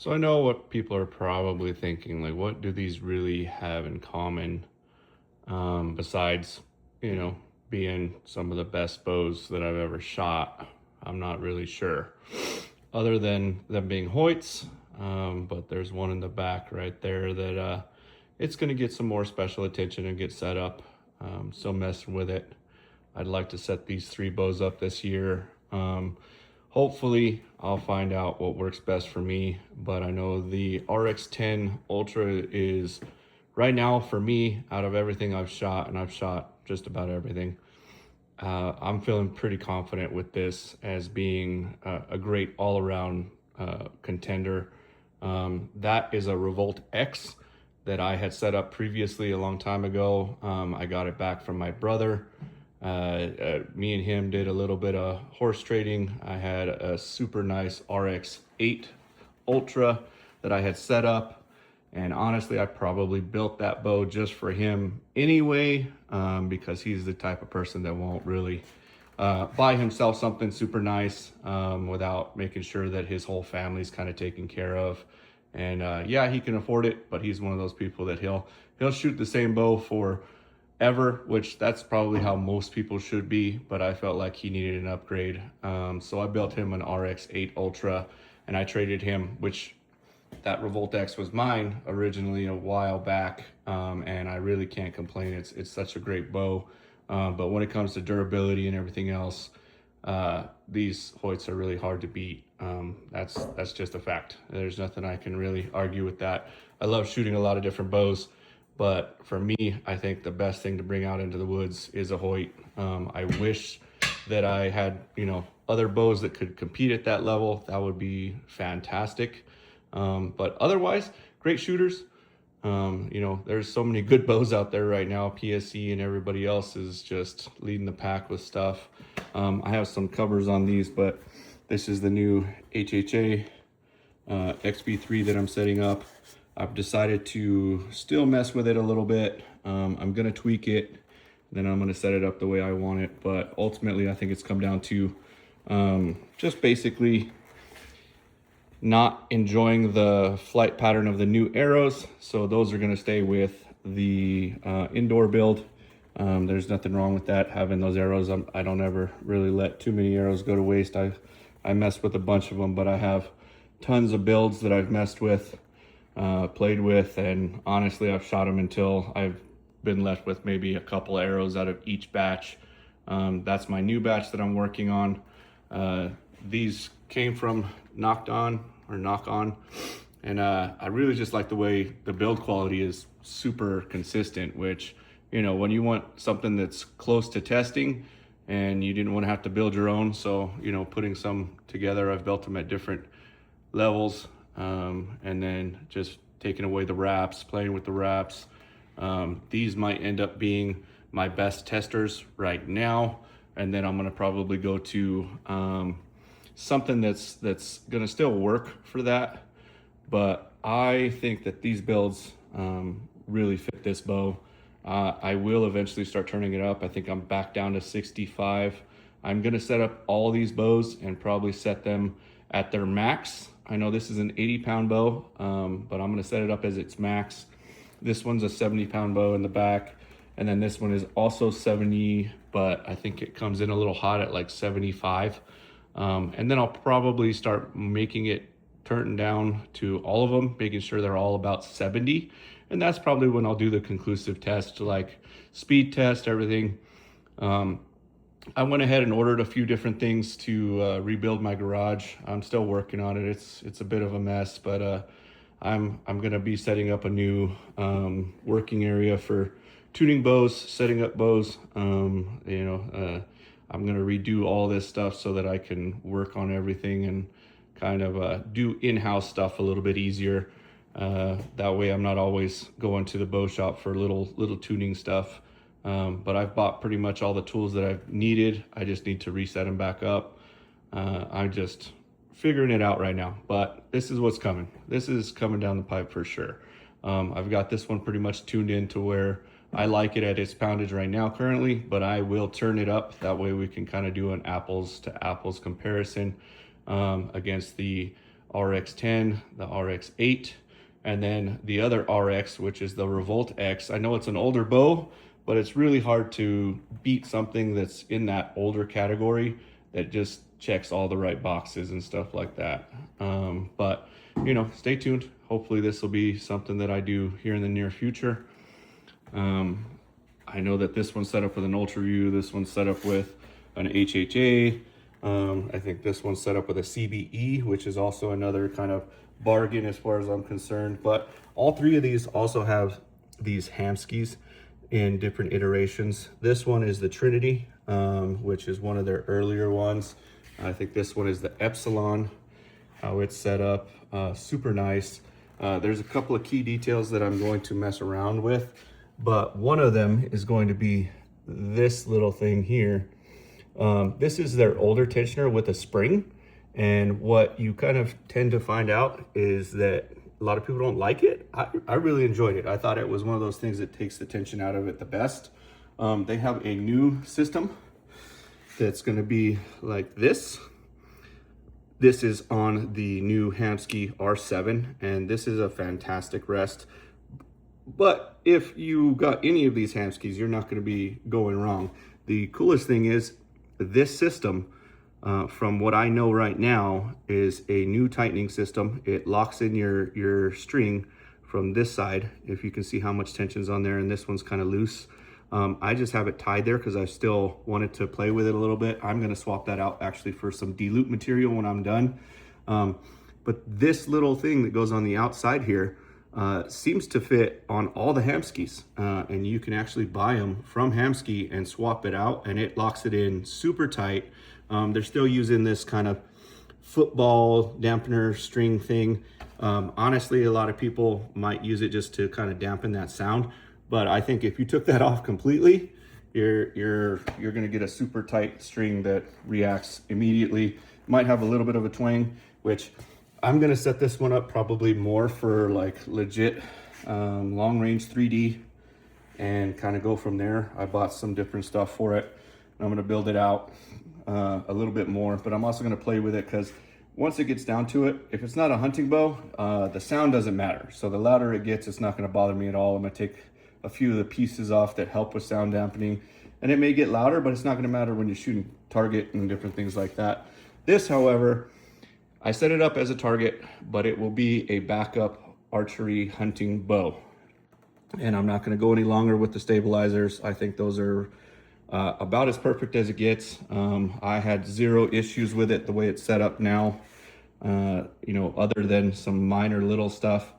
So I know what people are probably thinking, like, what do these really have in common, besides, you know, being some of the best bows that I've ever shot? I'm not really sure. Other than them being Hoyts, but there's one in the back right there that it's going to get some more special attention and get set up. Still messing with it. I'd like to set these three bows up this year. Hopefully I'll find out what works best for me, but I know the RX-10 Ultra is right now for me, out of everything I've shot, and I've shot just about everything, I'm feeling pretty confident with this as being a great all-around contender. That is a Revolt X that I had set up previously a long time ago. I got it back from my brother. Me and him did a little bit of horse trading. I had a super nice RX-8 Ultra that I had set up, and honestly I probably built that bow just for him anyway, because he's the type of person that won't really buy himself something super nice without making sure that his whole family's kind of taken care of. And yeah, he can afford it, but he's one of those people that he'll shoot the same bow for ever, which that's probably how most people should be, but I felt like he needed an upgrade. So I built him an RX-8 Ultra, and I traded him, which that Revolt X was mine originally a while back, and I really can't complain. It's such a great bow, but when it comes to durability and everything else, these Hoyts are really hard to beat. That's just a fact. There's nothing I can really argue with that. I love shooting a lot of different bows, but for me, I think the best thing to bring out into the woods is a Hoyt. I wish that I had, other bows that could compete at that level. That would be fantastic. But otherwise, great shooters. There's so many good bows out there right now. PSE and everybody else is just leading the pack with stuff. I have some covers on these, but this is the new HHA XB3 that I'm setting up. I've decided to still mess with it a little bit. I'm gonna tweak it, then I'm gonna set it up the way I want it. But ultimately, I think it's come down to just basically not enjoying the flight pattern of the new arrows. So those are gonna stay with the indoor build. There's nothing wrong with that, having those arrows. I don't ever really let too many arrows go to waste. I mess with a bunch of them, but I have tons of builds that I've messed with, played with, and honestly I've shot them until I've been left with maybe a couple arrows out of each batch. That's my new batch that I'm working on. These came from Knock On, and I really just like the way the build quality is super consistent, which, when you want something that's close to testing and you didn't want to have to build your own, so putting some together, I've built them at different levels, and then just taking away the wraps, playing with the wraps. These might end up being my best testers right now, and then I'm going to probably go to something that's going to still work for that. But I think that these builds really fit this bow. I will eventually start turning it up. I think I'm back down to 65. I'm going to set up all these bows and probably set them at their max. I know this is an 80-pound bow, but I'm going to set it up as its max. This one's a 70-pound bow in the back, and then this one is also 70, but I think it comes in a little hot at like 75. And then I'll probably start making it turn down to all of them, making sure they're all about 70. And that's probably when I'll do the conclusive test, like speed test, everything. I went ahead and ordered a few different things to rebuild my garage. I'm still working on it. It's a bit of a mess, but I'm gonna be setting up a new working area for tuning bows, setting up bows. I'm gonna redo all this stuff so that I can work on everything and kind of do in-house stuff a little bit easier. That way I'm not always going to the bow shop for little tuning stuff. But I've bought pretty much all the tools that I've needed. I just need to reset them back up. I'm just figuring it out right now, but this is what's coming. This is coming down the pipe for sure. I've got this one pretty much tuned in to where I like it at its poundage right now currently, but I will turn it up. That way we can kind of do an apples to apples comparison against the RX10, the RX8, and then the other RX, which is the Revolt X. I know it's an older bow, but it's really hard to beat something that's in that older category that just checks all the right boxes and stuff like that. But you know, stay tuned. Hopefully this will be something that I do here in the near future. I know that this one's set up with an Ultra View, this one's set up with an HHA. I think this one's set up with a CBE, which is also another kind of bargain as far as I'm concerned. But all three of these also have these Hamskys in different iterations. This one is the Trinity, which is one of their earlier ones. I think this one is the Epsilon, how it's set up, super nice. There's a couple of key details that I'm going to mess around with, but one of them is going to be this little thing here. This is their older tensioner with a spring, and what you kind of tend to find out is that a lot of people don't like it. I really enjoyed it. I thought it was one of those things that takes the tension out of it the best. They have a new system that's going to be like this. This is on the new Hamsky R7, and this is a fantastic rest. But if you got any of these Hamskys, you're not going to be going wrong. The coolest thing is this system, from what I know right now, is a new tightening system. It locks in your string from this side, if you can see how much tension's on there, and this one's kind of loose. I just have it tied there because I still wanted to play with it a little bit. I'm going to swap that out actually for some D-loop material when I'm done. But this little thing that goes on the outside here seems to fit on all the Hamskys, and you can actually buy them from Hamsky and swap it out, and it locks it in super tight. They're still using this kind of football dampener string thing. Honestly, a lot of people might use it just to kind of dampen that sound, but I think if you took that off completely, you're gonna get a super tight string that reacts immediately. Might have a little bit of a twang, which I'm gonna set this one up probably more for like legit long range 3D and kind of go from there. I bought some different stuff for it. I'm gonna build it out a little bit more, but I'm also gonna play with it because once it gets down to it, if it's not a hunting bow, the sound doesn't matter. So the louder it gets, it's not gonna bother me at all. I'm gonna take a few of the pieces off that help with sound dampening, and it may get louder, but it's not gonna matter when you're shooting target and different things like that. This, however, I set it up as a target, but it will be a backup archery hunting bow. And I'm not gonna go any longer with the stabilizers. I think those are about as perfect as it gets. I had zero issues with it the way it's set up now, you know, other than some minor little stuff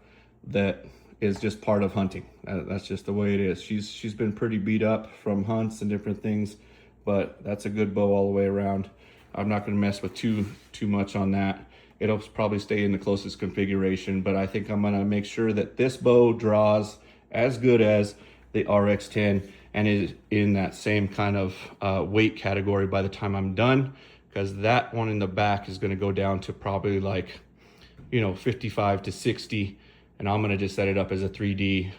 that is just part of hunting. That's just the way it is. She's been pretty beat up from hunts and different things, but that's a good bow all the way around. I'm not gonna mess with too much on that. It'll probably stay in the closest configuration, but I think I'm gonna make sure that this bow draws as good as the RX10 and is in that same kind of weight category by the time I'm done, because that one in the back is gonna go down to probably like, you know, 55 to 60, and I'm gonna just set it up as a 3D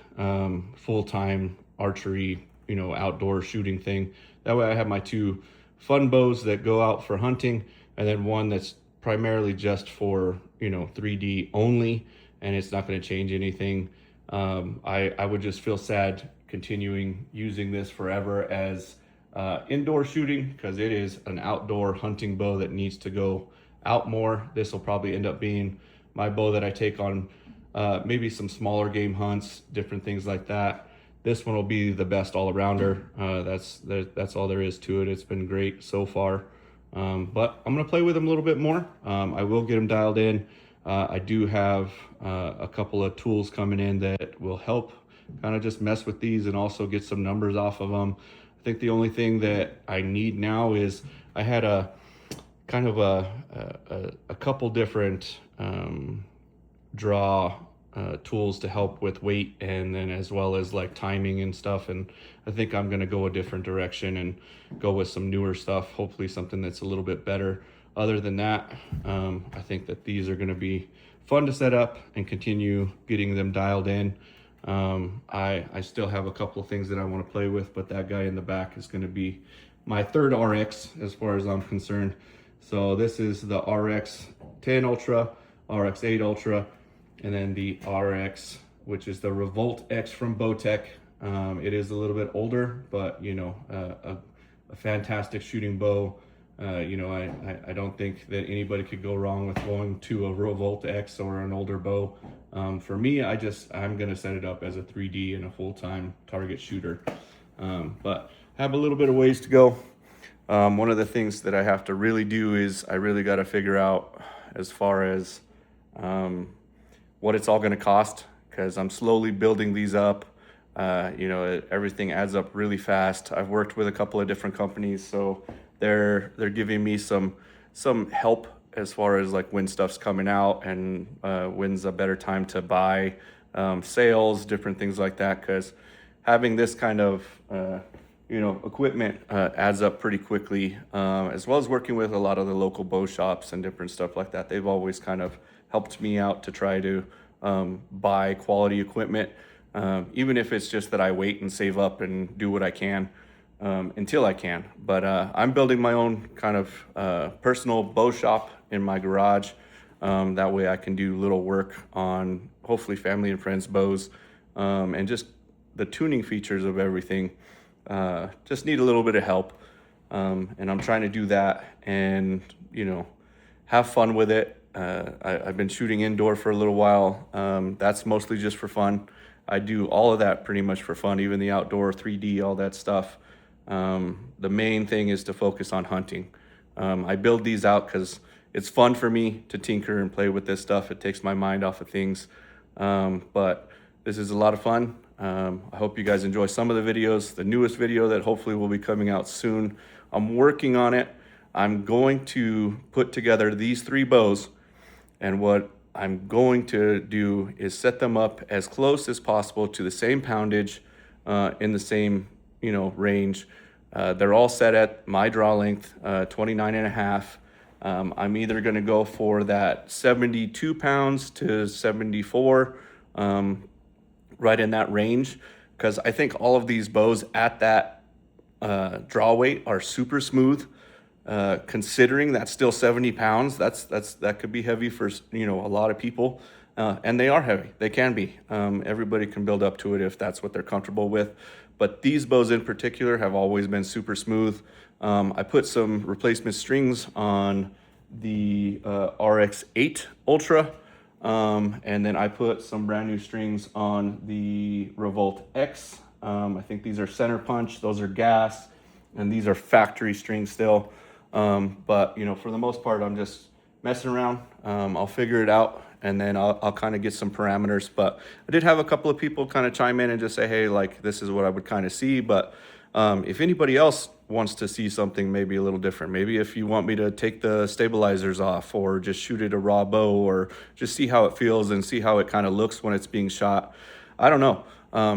full-time archery, you know, outdoor shooting thing. That way I have my two fun bows that go out for hunting, and then one that's primarily just for, you know, 3D only, and it's not going to change anything. I would just feel sad continuing using this forever as indoor shooting, because it is an outdoor hunting bow that needs to go out more. This will probably end up being my bow that I take on maybe some smaller game hunts, different things like that. This one will be the best all-arounder. That's all there is to it. It's been great so far. But I'm gonna play with them a little bit more. I will get them dialed in. I do have a couple of tools coming in that will help kind of just mess with these and also get some numbers off of them. I think the only thing that I need now is I had a kind of a couple different draw tools to help with weight, and then as well as like timing and stuff, and I think I'm gonna go a different direction and go with some newer stuff, hopefully something that's a little bit better. Other than that, I think that these are gonna be fun to set up and continue getting them dialed in. I still have a couple of things that I want to play with, but that guy in the back is going to be my third RX as far as I'm concerned. So this is the RX 10 Ultra. RX-8 Ultra, and then the RX, which is the Revolt X from Bowtech. It is a little bit older, but you know, a fantastic shooting bow. You know, I don't think that anybody could go wrong with going to a Revolt X or an older bow. For me, I'm gonna set it up as a 3D and a full-time target shooter. But have a little bit of ways to go. One of the things that I have to really do is I really got to figure out as far as what it's all going to cost, because I'm slowly building these up. You know, everything adds up really fast. I've worked with a couple of different companies, so they're giving me some help as far as like when stuff's coming out and when's a better time to buy, sales, different things like that, because having this kind of you know, equipment adds up pretty quickly, as well as working with a lot of the local bow shops and different stuff like that. They've always kind of helped me out to try to buy quality equipment, even if it's just that I wait and save up and do what I can until I can. But I'm building my own kind of personal bow shop in my garage. That way I can do little work on hopefully family and friends bows, and just the tuning features of everything. Just need a little bit of help, and I'm trying to do that and, you know, have fun with it. I've been shooting indoor for a little while. That's mostly just for fun. I do all of that pretty much for fun, even the outdoor 3D, all that stuff. The main thing is to focus on hunting. I build these out because it's fun for me to tinker and play with this stuff. It takes my mind off of things, but this is a lot of fun. I hope you guys enjoy some of the videos. The newest video that hopefully will be coming out soon, I'm working on it. I'm going to put together these 3 bows, and what I'm going to do is set them up as close as possible to the same poundage, in the same, you know, range. They're all set at my draw length, 29.5. I'm either going to go for that 72 pounds to 74, right in that range, because I think all of these bows at that draw weight are super smooth. Considering that's still 70 pounds, that could be heavy for, you know, a lot of people, and they are heavy. They can be. Everybody can build up to it if that's what they're comfortable with, but these bows in particular have always been super smooth. I put some replacement strings on the RX-8 Ultra. And then I put some brand new strings on the Revolt X. I think these are center punch, those are gas, and these are factory strings still. But you know, for the most part, I'm just messing around. I'll figure it out, and then I'll kind of get some parameters. But I did have a couple of people kind of chime in and just say, hey, like, this is what I would kind of see. But if anybody else wants to see something maybe a little different, maybe if you want me to take the stabilizers off or just shoot it a raw bow or just see how it feels and see how it kind of looks when it's being shot, I don't know.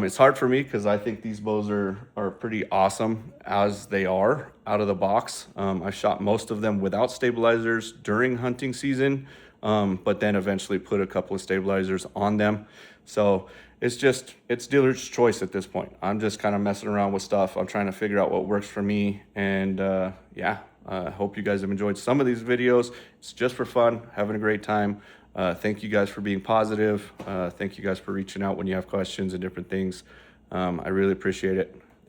It's hard for me because I think these bows are pretty awesome as they are out of the box. I shot most of them without stabilizers during hunting season, but then eventually put a couple of stabilizers on them. So it's dealer's choice at this point. I'm just kind of messing around with stuff. I'm trying to figure out what works for me. And yeah, I hope you guys have enjoyed some of these videos. It's just for fun, having a great time. Thank you guys for being positive. Thank you guys for reaching out when you have questions and different things. I really appreciate it.